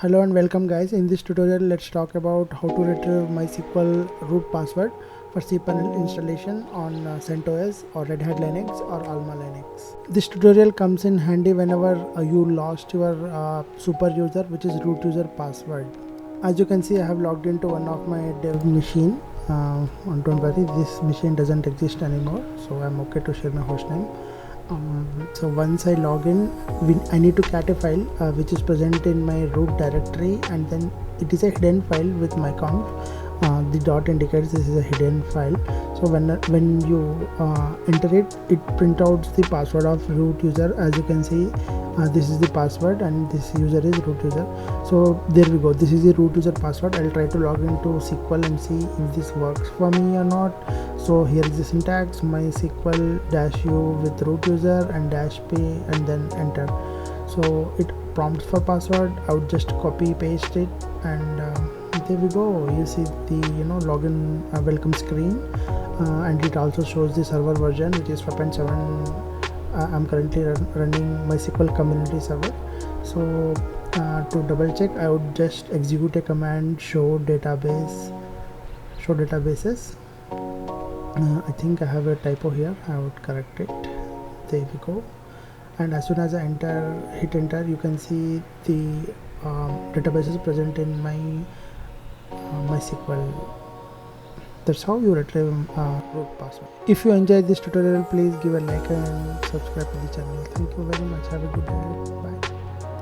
Hello and welcome guys. In this tutorial let's talk about how to retrieve MySQL root password for cPanel installation on centOS or Red Hat Linux or AlmaLinux. This tutorial comes in handy whenever you lost your super user, which is root user password. As you can see, I have logged into one of my dev machine. Don't worry, this machine doesn't exist anymore, so I'm okay to share my hostname. So once I log in, I need to cat a file which is present in my root directory, and then it is a hidden file with my conf. The dot indicates this is a hidden file. So when you enter it, it prints out the password of root user. As you can see, this is the password and this user is root user. So there we go, this is the root user password. I'll try to log into SQL and see if this works for me or not. So here is the syntax: MySQL -u with root user and -p and then enter. So it prompts for password. I would just copy paste it, and there we go. You see the login welcome screen, and it also shows the server version, which is 5.7. I'm currently running MySQL community server. So to double check, I would just execute a command: show databases. I think I have a typo here. I would correct it. There we go. And as soon as I hit enter, you can see the databases present in my MySQL. That's how you retrieve root password. If you enjoyed this tutorial, please give a like and subscribe to the channel. Thank you very much. Have a good day. Bye.